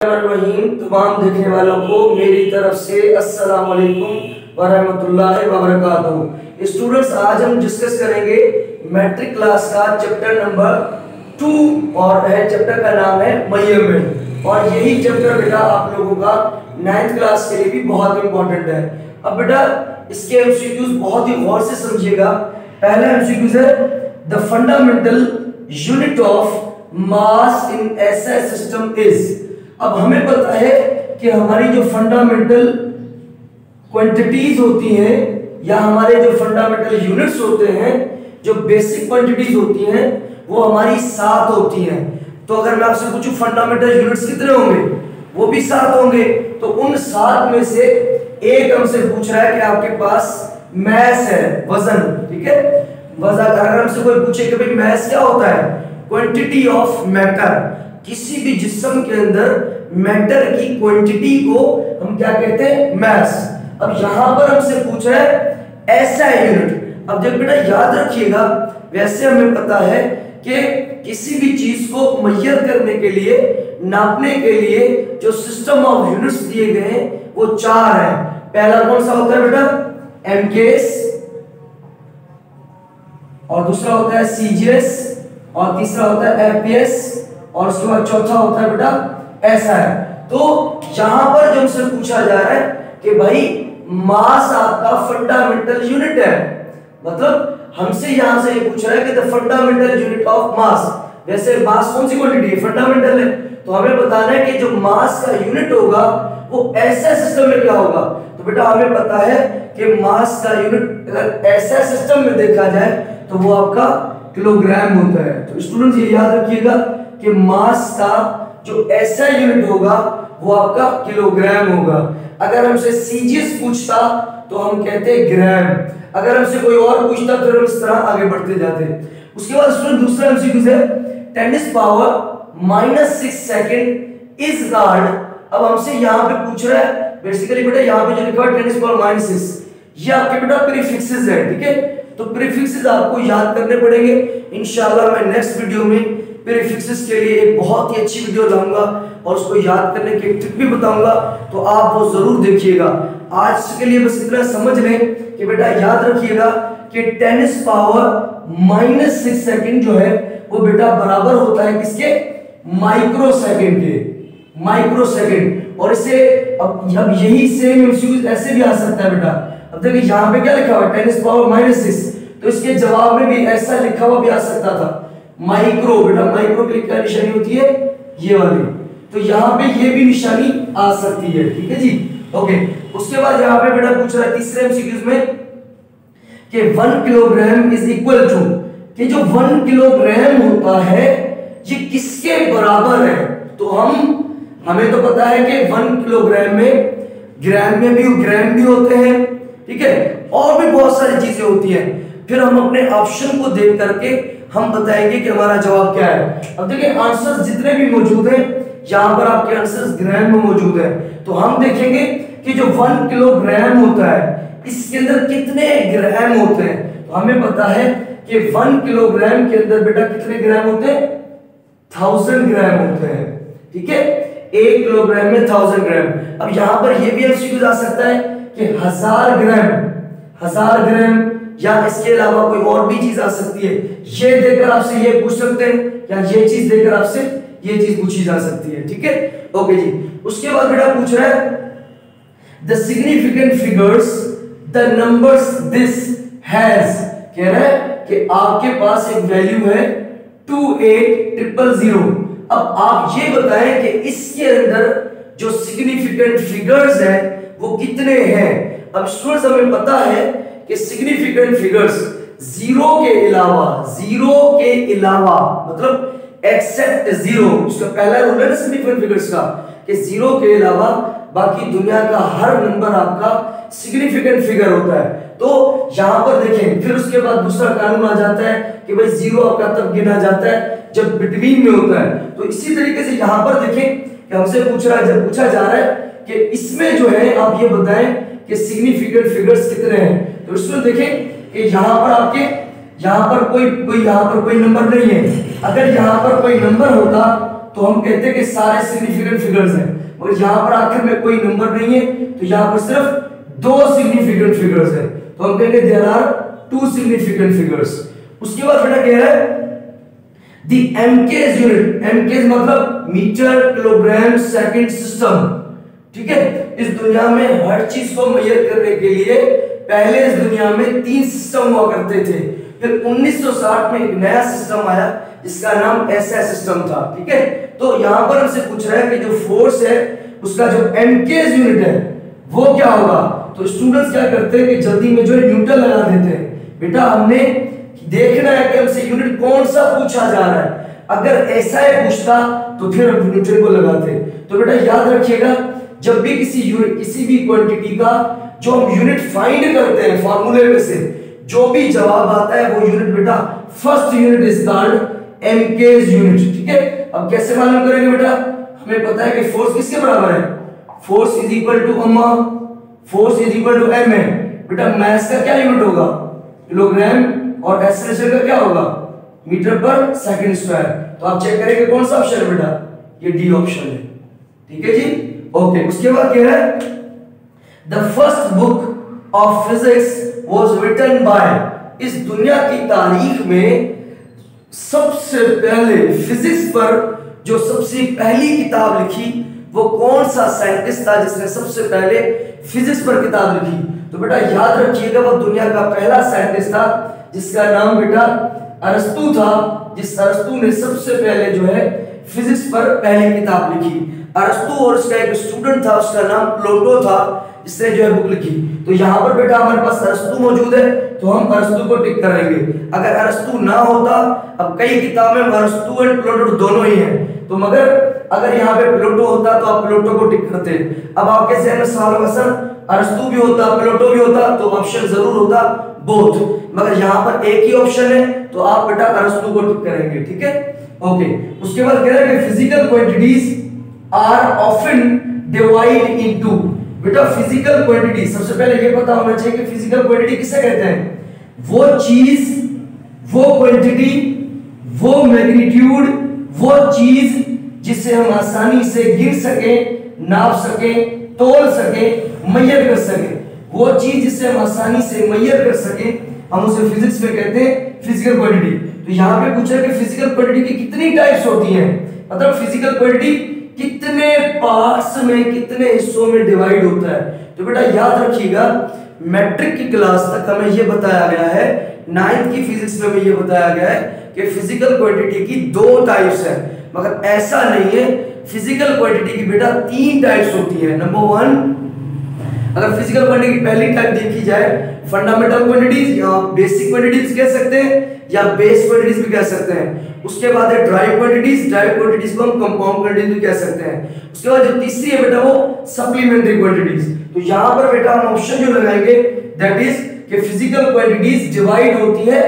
रहीम तमाम देखने वालों को मेरी तरफ से अस्सलाम वालेकुम वरहमतुल्लाहि वबरकातुहू। स्टूडेंट्स, आज हम डिस्कस करेंगे मैट्रिक क्लास का चैप्टर नंबर 2 और चैप्टर का नाम है मेजरमेंट। और यही चैप्टर बेटा आप लोगों का 9th क्लास के लिए भी बहुत इंपॉर्टेंट है। अब बेटा इसके एमसीक्यूज बहुत ही गौर से समझिएगा। पहला एमसीक्यूज है the fundamental unit of mass in SI system is. अब हमें पता है कि हमारी जो फंडामेंटल क्वांटिटीज होती हैं या हमारे जो फंडामेंटल यूनिट्स होते हैं, जो बेसिक क्वांटिटीज होती हैं, वो हमारी 7 होती हैं। तो अगर मैं आपसे पूछूं फंडामेंटल यूनिट्स कितने होंगे, वो भी 7 होंगे। तो उन 7 में से एक हमसे पूछ रहा है कि आपके पास मैस है, वजन, ठीक है। वजन अगर हमसे कोई पूछे कि भाई मैस क्या होता है, क्वांटिटी ऑफ मैटर, किसी भी जिस्म के अंदर मैटर की क्वांटिटी को हम क्या कहते हैं, मैस। अब यहां पर हमसे पूछ रहा है एसआई यूनिट। अब जब बेटा याद रखिएगा, वैसे हमें पता है कि किसी भी चीज को मेजर करने के लिए, नापने के लिए जो सिस्टम ऑफ यूनिट्स दिए गए हैं वो 4 हैं। पहला कौन सा होता है बेटा, एमकेएस, और दूसरा होता है सीजीएस, और तीसरा होता है एफपीएस, और उसके बाद चौथा होता है बेटा एसआई। तो यहां पर जो हमसे पूछा जा रहा है कि भाई मास आपका फंडामेंटल यूनिट है, मतलब हमसे यहां से ये पूछ रहा है कि the fundamental unit of mass. वैसे मास कौन सी क्वांटिटी है, फंडामेंटल है, तो हमें बताना है कि जो मास का यूनिट होगा वो ऐसा सिस्टम में क्या होगा। तो बेटा हमें पता है कि मास का यूनिट अगर ऐसा सिस्टम में देखा जाए तो वो आपका किलोग्राम होता है। तो स्टूडेंट्स ये याद रखिएगा कि मास का जो ऐसा यूनिट होगा वो आपका किलोग्राम होगा। अगर हमसे सीजीएस पूछता तो हम कहते ग्राम, अगर हमसे कोई और पूछता फिर हम इस तरह आगे बढ़ते जाते। उसके बाद स्टूडेंट दूसरा एमसीक्यू है 10 पावर -6 सेकंड इज गार्ड। अब हमसे यहां पे पूछ रहा है बेसिकली बेटा, यहां पे जो लिखा है 10 पावर -6, ये आपके बेटा प्रीफिक्सेस है, ठीक है। तो प्रीफिक्सेस आपको याद करने पड़ेंगे। इंशाल्लाह मैं नेक्स्ट वीडियो में प्रीफिक्सेस के लिए एक बहुत ही अच्छी वीडियो लाऊंगा और उसको याद करने की ट्रिक भी बताऊंगा, तो आप वो जरूर देखिएगा। आज के लिए बस इतना समझ लें कि बेटा याद रखिएगा कि 10 पावर -6 सेकंड जो है वो बेटा बराबर होता है किसके, माइक्रो सेकंड के, माइक्रो सेकंड। और इसे अब यही सेम एमसीक्यू ऐसे भी आ सकता है बेटा। अब देखिए यहां पे क्या लिखा हुआ है 10 पावर -6, तो इसके जवाब में भी ऐसा लिखा हुआ भी आ सकता था माइक्रो। बेटा माइक्रो की क्या निशानी होती है, ये वाली, तो यहाँ पे ये भी निशानी आ सकती है, ठीक है जी, ओके। उसके बाद यहाँ पे बेटा पूछ रहा है तीसरे एमसीक्यूज में कि 1 किलोग्राम इज इक्वल टू, कि जो 1 किलोग्राम होता है ये किसके बराबर है। तो हमें तो पता है कि 1 किलोग्राम में ग्राम में भी ग्राम भी होते हैं, ठीक है, और भी बहुत सारी चीजें होती हैं। फिर हम अपने ऑप्शन को देख करके हम बताएंगे कि हमारा जवाब क्या है। अब देखिए आंसर्स जितने भी मौजूद हैं यहां पर आपके आंसर्स ग्राम में मौजूद है, तो हम देखेंगे कि जो 1 किलोग्राम होता है इसके अंदर कितने ग्राम होते हैं। तो हमें पता है कि 1 किलोग्राम के अंदर बेटा कितने ग्राम होते हैं, 1000 ग्राम होते हैं, ठीक है। 1 किलोग्राम में 1000 ग्राम। अब यहां पर यह भी एमसीक्यू आ सकता है कि 1000 ग्राम, 1000 ग्राम, या इसके अलावा कोई और भी चीज आ सकती है। ये देकर आपसे ये पूछ सकते हैं, या ये चीज देकर आपसे ये चीज पूछी जा सकती है, ठीक है, ओके जी। उसके बाद बेटा पूछ रहा है the significant figures the numbers this has. कह रहा है कि आपके पास एक वैल्यू है 28000। अब आप ये बताएं कि इसके अंदर जो सिग्निफिकेंट फिगर्स है वो कितने हैं। अब स्टूडेंट्स हमें पता है कि सिग्निफिकेंट फिगर्स जीरो के अलावा मतलब एक्सेप्ट जीरो, उसका पहला रूल है ना सिग्निफिकेंट फिगर्स का कि जीरो के अलावा बाकी दुनिया का हर नंबर आपका सिग्निफिकेंट फिगर होता है। तो यहां पर देखें, फिर उसके बाद दूसरा कानून आ जाता है कि भाई जीरो आपका तब गिना जाता है जब बिटवीन में होता है। तो इसी तरीके से यहां पर देखें कि हमसे पूछा जा रहा है कि इसमें जो है आप ये बताएं कि सिग्निफिकेंट फिगर्स कितने हैं। तो इसमें देखें कि यहां पर आपके यहाँ पर कोई नंबर नहीं है। अगर यहाँ पर कोई नंबर होता तो हम कहते हैं कि सारे सिग्निफिकेंट फिगर्स हैं, मगर यहाँ पर आखिर में कोई नंबर नहीं है, तो यहाँ पर सिर्फ 2 सिग्निफिकेंट फिगर्स है, तो हम कहेंगे देयर आर 2 सिग्निफिकेंट फिगर्स। उसके बाद बेटा कह रहा है द एमकेज यूनिट, एमकेज मतलब मीटर किलोग्राम सेकंड सिस्टम, ठीक है। इस दुनिया में हर चीज को मेजर करने के लिए पहले इस दुनिया में 3 सिस्टम हुआ करते थे, फिर 1960 में एक नया सिस्टम आया जिसका नाम एसआई सिस्टम था, ठीक है। तो यहाँ पर हमसे पूछ रहा है कि जो फोर्स है उसका जो एमकेज यूनिट है वो क्या होगा। तो स्टूडेंट्स क्या करते हैं कि जल्दी में जो है न्यूटन लगा देते हैं। बेटा हमने देखना है कि हमसे यूनिट कौन सा पूछा जा रहा है, अगर ऐसा ही पूछता तो फिर हम न्यूटन को लगाते। तो बेटा याद रखिएगा जब भी किसी भी क्वांटिटी का जो हम यूनिट फाइंड करते हैं फार्मूले में से जो भी जवाब आता है वो यूनिट बेटा फर्स्ट यूनिट इज कॉल्ड एमकेज यूनिट, ठीक है। अब कैसे मालूम करेंगे बेटा, हमें पता है कि फोर्स किसके बराबर है, फोर्स इज इक्वल टू अम्मा, force is equal to M है। बेटा मास का क्या यूनिट होगा, किलोग्राम, और एक्सेलरेशन का क्या होगा, मीटर पर सेकंड स्क्वायर। तो आप चेक करेंगे कौन सा ऑप्शन है बेटा, ये डी ऑप्शन है, ठीक है जी। ओके, उसके बाद क्या है, the first book of physics was written by, इस दुनिया की तारीख में सबसे पहले फिजिक्स पर जो सबसे पहली किताब लिखी वो कौन सा साइंटिस्ट था जिसने सबसे पहले फिजिक्स पर किताब लिखी। तो बेटा याद रखिएगा वो दुनिया का पहला साइंटिस्ट था जिसका नाम बेटा अरस्तु था, जिस अरस्तु ने सबसे पहले जो है फिजिक्स पर पहली किताब लिखी। अरस्तु और उसका एक स्टूडेंट था उसका नाम प्लूटो था जिसने जो है बुक लिखी। तो यहाँ पर बेटा हमारे पास अरस्तु मौजूद है तो हम अरस्तु को टिक करेंगे। अगर अरस्तु ना होता, अब कई किताबें अरस्तु एंड प्लूटो दोनों ही हैं, तो मगर अगर यहाँ पे प्लूटो होता तो आप प्लूटो को टिक करते। अब आपके जहन में सवाल होगा सर अरस्तु भी होता प्लूटो भी होता तो ऑप्शन जरूर होता बोथ, मगर यहाँ पर एक ही ऑप्शन है तो आप बेटा अरस्तु को टिक करेंगे, ठीक है। ओके, उसके बाद कह रहे हैं physical quantities are often divided into, बेटा फिजिकल क्वांटिटी सबसे पहले ये पता होना चाहिए कि फिजिकल क्वांटिटी किसे कहते हैं, वो चीज, वो क्वांटिटी, वो मैग्नीट्यूड, वो चीज जिसे हम आसानी से गिन सके, नाप सके, तोल सके, मेजर कर सके, वो चीज जिसे हम आसानी से मेजर कर सके हम उसे फिजिक्स में कहते हैं फिजिकल क्वांटिटी। तो यहाँ पे पूछा कि फिजिकल क्वांटिटी की कितनी टाइप्स होती हैं, मतलब फिजिकल क्वांटिटी कितने पार्ट्स में कितने हिस्सों में डिवाइड होता है। तो बेटा याद रखिएगा मैट्रिक की क्लास तक हमें यह बताया गया है, 9th की फिजिक्स में हमें यह बताया गया है कि फिजिकल क्वांटिटी की 2 टाइप्स है, मगर ऐसा नहीं है। फिजिकल क्वांटिटी की बेटा 3 टाइप्स होती है। नंबर 1, अगर फिजिकल क्वांटिटी की पहली टाइप देखी जाए फंडामेंटल क्वांटिटीज या बेसिक क्वांटिटीज कह सकते हैं या बेस क्वांटिटीज भी कह सकते हैं। उसके बाद है ड्राइव क्वांटिटीज, ड्राइव क्वांटिटीज को हम कंपाउंड क्वांटिटीज भी कह सकते हैं। उसके बाद जो तीसरी है बेटा वो सप्लीमेंट्री क्वांटिटीज। तो यहां पर बेटा हम ऑप्शन जो लगाएंगे दैट इज कि फिजिकल क्वांटिटीज डिवाइड होती है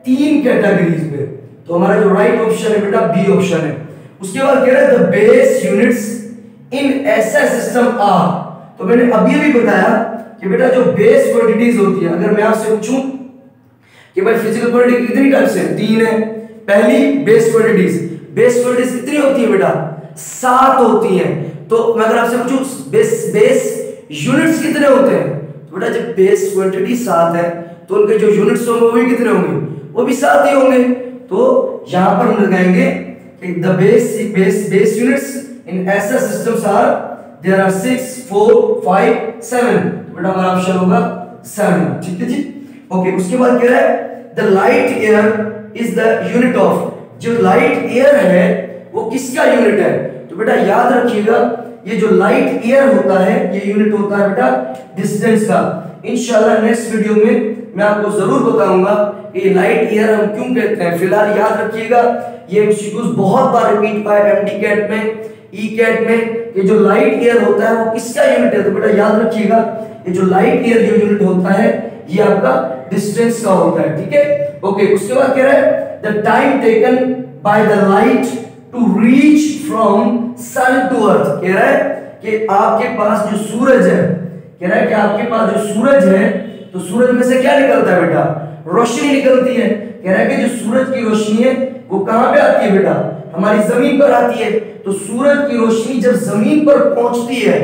3 कैटेगरीज में। तो हमारा जो राइट ऑप्शन है बेटा बी ऑप्शन है। उसके बाद कह रहा है the base units in SI system are. तो मैंने अभी बताया कि बेटा जो बेस क्वांटिटीज होती है, अगर मैं आपसे पूछूं कि भाई फिजिकल क्वांटिटी कितनी टाइप्स है, 3 है। पहली बेस क्वांटिटीज, बेस क्वांटिटीज कितनी होती है बेटा, 7 होती हैं। तो मैं अगर आपसे पूछूं बेस यूनिट्स कितने होते हैं, तो बेटा जब बेस क्वांटिटी 7 है तो उनके जो यूनिट्स होंगे वो भी कितने होंगे, वो भी 7 ही होंगे। तो यहां पर हम लगाएंगे कि the base units in SI systems are there are 6 4 5 7। बेटा हमारा ऑप्शन होगा 7, ठीक है जी। ओके, उसके बाद कह रहा है the light air is the unit of, जो लाइट एयर है वो किसका यूनिट है। तो बेटा याद रखिएगा ये जो लाइट एयर होता है ये यूनिट होता है बेटा डिस्टेंस का। इंशाल्लाह नेक्स्ट वीडियो में मैं आपको जरूर बताऊंगा कि लाइट एयर हम क्यों कहते हैं। फिलहाल याद रखिएगा ये एमसीक्यूज बहुत बार रिपीट हुआ है एमडी कैट में, ई कैट में, ये जो लाइट एयर होता है वो किसका यूनिट है। तो बेटा याद रखिएगा ये जो लाइट एयर जो यूनिट होता है ये आपका डिस्टेंस का होता है, ठीक है। ओके, उसके बाद कह रहा है the time taken by the light to reach from sun to earth. कह रहा है कि आपके पास जो सूरज है, कह रहा है कि आपके पास जो सूरज है तो सूरज में से क्या निकलता है बेटा, रोशनी निकलती है। कह रहा है कि जो सूरज की रोशनी है वो कहां पे आती है बेटा, हमारी जमीन पर आती है। तो सूरज की रोशनी जब जमीन पर पहुंचती है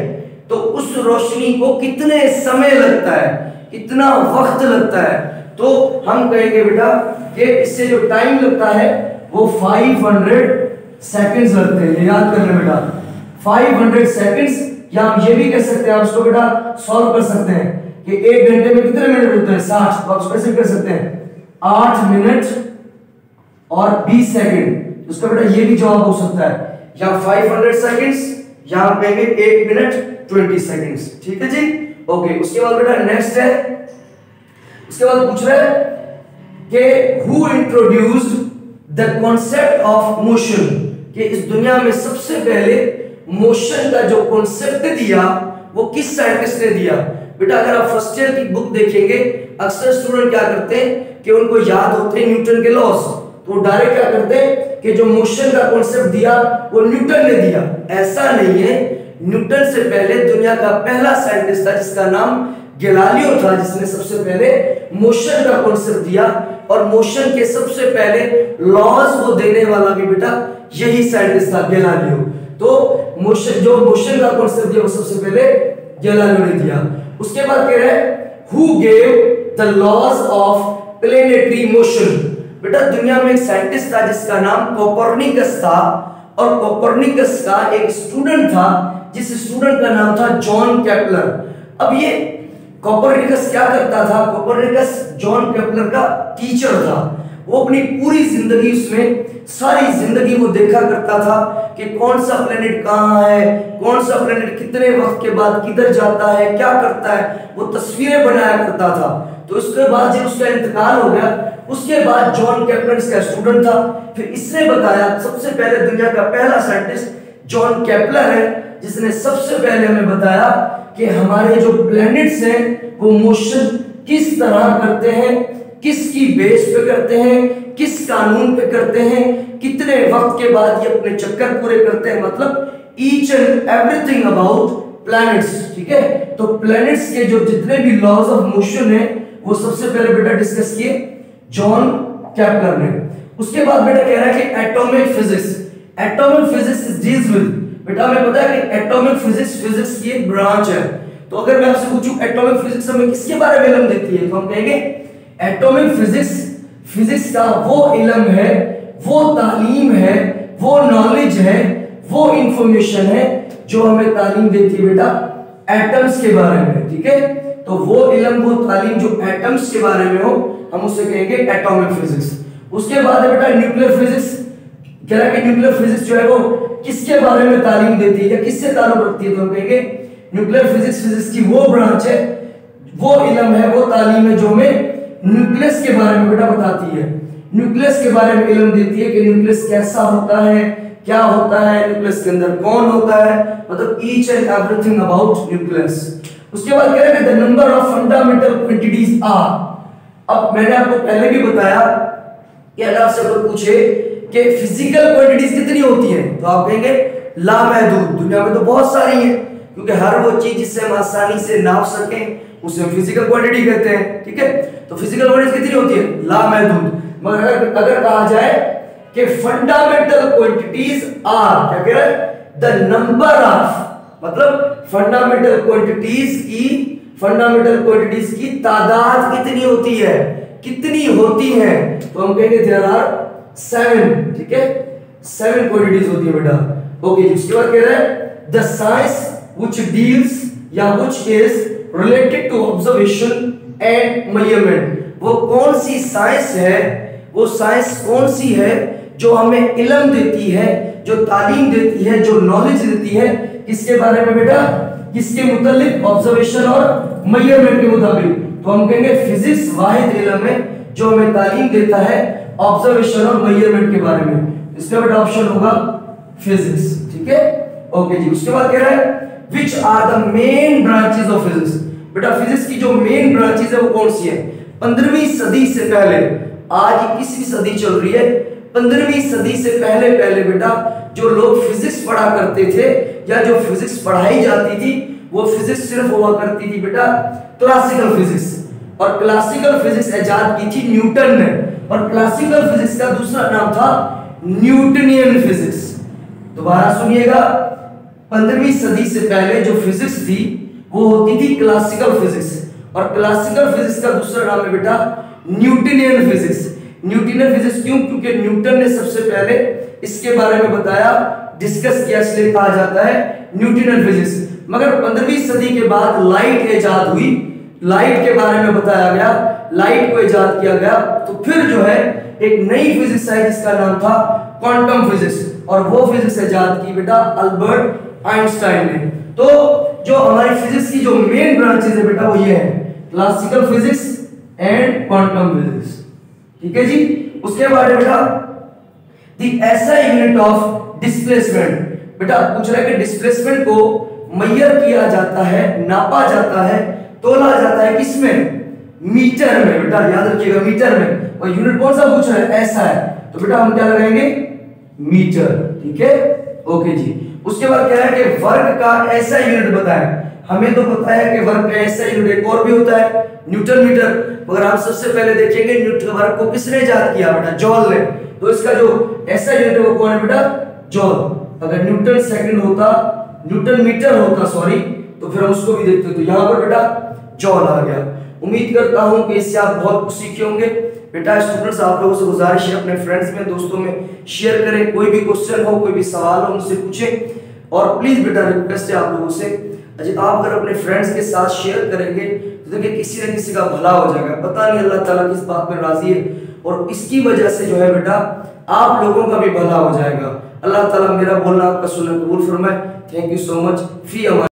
तो उस रोशनी को कितने समय लगता है, कितना वक्त लगता है, तो हम कहेंगे बेटा कि इससे जो टाइम लगता है वो 500 सेकंड्स लगते हैं। याद कर ले बेटा 500 सेकंड्स, या हम ये भी कह सकते हैं, आप इसको बेटा सॉल्व कर सकते हैं कि 1 घंटे में कितने मिनट होते हैं 60, तो आप कैसे कर सकते हैं 8 मिनट और 20 सेकंड, उसका बेटा ये भी जवाब हो सकता है, या 500 सेकंड्स या आप कहेंगे 1 मिनट 20 सेकंड्स। ठीक है जी, ओके। उसके बाद बेटा नेक्स्ट है, उसके बाद पूछ रहा है कि who introduced the concept of motion, कि इस दुनिया में सबसे पहले मोशन का जो कॉन्सेप्ट दिया वो किस साइंटिस्ट ने दिया। बेटा अगर आप फर्स्ट ईयर की बुक देखेंगे, अक्सर स्टूडेंट क्या करते हैं कि उनको याद होते हैं न्यूटन के लॉस, तो डायरेक्ट क्या करते हैं कि जो मोशन का कॉन्सेप्ट दिया वो न्यूटन ने दिया। ऐसा नहीं है, न्यूटन से पहले दुनिया का पहला साइंटिस्ट था जिसका नाम गैलीलियो था, जिसने सबसे पहले मोशन का कॉन्सेप्ट दिया, और मोशन के सबसे पहले लॉज को देने वाला भी बेटा यही साइंटिस्ट था गैलीलियो। तो जो मोशन का कॉन्सेप्ट दिया वो सबसे पहले गैलीलियो ने दिया। उसके बाद कह रहे हैं who gave the laws of planetary motion. बेटा दुनिया में एक साइंटिस्ट था जिसका नाम कोपरनिकस था, और कोपरनिकस का एक स्टूडेंट था जिस स्टूडेंट का नाम था जॉन केपलर। अब ये कोपरनिकस क्या करता था, कोपरनिकस जॉन केपलर का टीचर था। वो अपनी पूरी जिंदगी उसमें सारी जिंदगी वो देखा करता था कि कौन सा प्लेनेट कहाँ है, कौन सा प्लेनेट कितने वक्त के बाद किधर जाता है, क्या करता है, वो तस्वीरें बनाया करता था। तो उसके बाद जब उसका इंतकाल हो गया, उसके बाद जॉन केपलर इसका स्टूडेंट था, फिर इसने बताया, सबसे पहले दुनिया का पहला साइंटिस्ट जॉन केपलर है जिसने सबसे पहले हमें बताया कि हमारे जो प्लैनेट्स हैं वो मोशन किस तरह करते हैं, किसकी बेस पे करते हैं, किस कानून पे करते हैं, कितने वक्त के बाद ये अपने चक्कर पूरे करते हैं, मतलब each and everything about planets. ठीक है, तो प्लैनेट्स के जो जितने भी लॉज ऑफ मोशन है वो सबसे पहले बेटा डिस्कस किए जॉन केपलर ने। उसके बाद बेटा कह रहा है कि atomic physics, atomic physics deals with, बेटा हमें पता है कि एटॉमिक फिजिक्स की एक ब्रांच है। तो अगर मैं आपसे पूछूं एटॉमिक फिजिक्स हमें किसके बारे में इल्म देती है, तो हम कहेंगे एटॉमिक फिजिक्स का वो इल्म है, वो तालीम है, वो नॉलेज है, वो इंफॉर्मेशन है जो हमें तालीम देती है बेटा एटम्स के बारे में। ठीक है, तो वो इल्म, वो तालीम जो एटम्स के बारे में हो, हम उसे कहेंगे एटॉमिक फिजिक्स। उसके बाद है बेटा न्यूक्लियर फिजिक्स। कह रहा है कि न्यूक्लियर फिजिक्स जो है वो किसके बारे में तालीम देती है या किससे ताल्लुक रखती है, तो हम कहेंगे न्यूक्लियर फिजिक्स की वो ब्रांच है, वो इल्म है, वो तालीम है जो हमें न्यूक्लियस के बारे में बेटा बताती है, न्यूक्लियस के बारे में इल्म देती है कि न्यूक्लियस कैसा होता है, क्या होता है, न्यूक्लियस के अंदर कौन होता है, मतलब each and everything about nucleus. उसके बाद कह रहे हैं the number of fundamental quantities are. अब मैंने आपको पहले भी बताया कि अगर आपसे कोई पूछे कि फिजिकल क्वांटिटीज कितनी होती हैं, तो आप कहेंगे लामहदूद। दुनिया में तो बहुत सारी हैं, क्योंकि हर वो चीज जिससे हम आसानी से नाप सकें उसे हम फिजिकल क्वांटिटी कहते हैं। ठीक है, तो फिजिकल क्वांटिटीज कितनी होती है, लामहदूद। मगर अगर कहा जाए कि फंडामेंटल क्वांटिटीज आर, क्या कह रहा है, द नंबर ऑफ, मतलब फंडामेंटल क्वांटिटीज की तादाद कितनी होती है, कितनी होती है, तो हम कहेंगे देयर आर 7। ठीक है, 7 क्वांटिटीज होती है बेटा। ओके, उसके बाद कह रहा है द साइंस व्हिच डील्स या which is related to observation and measurement. वो कौन सी साइंस है, वो साइंस कौन सी है जो हमें इल्म देती है, जो तालीम देती है, जो नॉलेज देती है, किसके बारे में बेटा, किसके मुतालिक, ऑब्जर्वेशन और मेजरमेंट के मुताबिक। तो हम कहेंगे फिजिक्स वाहिद इल्म है जो हमें तालीम देता है ऑब्जर्वेशन और मेजरमेंट के बारे में। इसका बेटा ऑप्शन होगा फिजिक्स। ठीक है, ओके जी। उसके बाद कह रहा है which are the main branches of physics। बेटा फिजिक्स की जो मेन ब्रांचेस है वो कौन सी है। 15वीं सदी से पहले, आज 21वीं सदी चल रही है, 15वीं सदी से पहले बेटा जो लोग फिजिक्स पढ़ा करते थे या जो फिजिक्स पढ़ाई जाती थी वो फिजिक्स सिर्फ हुआ करती थी बेटा क्लासिकल फिजिक्स। और क्लासिकल फिजिक्स इजाद की थी न्यूटन ने, और क्लासिकल फिजिक्स का दूसरा नाम था न्यूटनियन फिजिक्स। दोबारा सुनिएगा, 15वीं सदी से पहले जो फिजिक्स थी वो होती थी क्लासिकल फिजिक्स, और क्लासिकल फिजिक्स का दूसरा नाम है बेटा न्यूटनियन फिजिक्स। न्यूटनियन फिजिक्स क्यों? क्योंकि न्यूटन ने सबसे पहले इसके बारे में बताया, डिस्कस किया, इसलिए कहा जाता है न्यूटनियन फिजिक्स। मगर 15वीं सदी के बाद लाइट इजाद हुई, लाइट के बारे में बताया गया, लाइट को इजाद किया गया, तो फिर जो है एक नई फिजिक्स आई जिसका नाम था क्वांटम फिजिक्स, और वो फिजिक्स इजाद की बेटा अल्बर्ट आइंस्टाइन ने। तो जो हमारी फिजिक्स की जो मेन ब्रांचेस है बेटा वो ये है, classical physics and quantum physics, ठीक है जी। उसके बाद बेटा the SI unit of displacement, बेटा पूछ रहा है कि डिस्प्लेसमेंट को मेजर किया जाता है, नापा जाता है, तोला जाता है किसमें? मीटर में, बेटा याद रखिएगा मीटर में। और यूनिट कौन सा पूछ रहा है? ऐसा है, तो बेटा हम क्या लगाएंगे? मीटर, ठीक है, ओके जी। उसके बाद क्या है कि वर्क का ऐसा यूनिट बताएं। हमें तो पता है कि वर्क का ऐसा यूनिट एक और भी होता है, न्यूटन मीटर। मगर आप सबसे पहले देखेंगे न्यूटन वर्क को किसने इजाद किया? बेटा जॉल ने। तो इसका जो ऐसा यूनिट है वो कौन है बेटा? जॉल। अगर न्यूटन सेकंड होता, न्यूटन मीटर होता सॉरी, तो फिर हम उसको भी देखते। तो यहाँ पर बेटा जॉल आ गया। उम्मीद करता हूं कि इससे आप बहुत कुछ सीखे होंगे। बेटा स्टूडेंट्स, आप लोगों से गुजारिश है अपने फ्रेंड्स में, दोस्तों में शेयर करें। कोई भी क्वेश्चन हो, कोई भी सवाल हो, मुझसे पूछें। और प्लीज बेटा रिक्वेस्ट है आप लोगों से, आप अगर अपने फ्रेंड्स के साथ शेयर करेंगे तो देखिए किसी न किसी का भला हो जाएगा। पता नहीं अल्लाह ताला किस बात में राजी है, और इसकी वजह से जो है बेटा आप लोगों का भी भला हो जाएगा। अल्लाह ताला मेरा बोलना आपका सुनना कबूल फरमाए। Thank you so much. Fee Aman.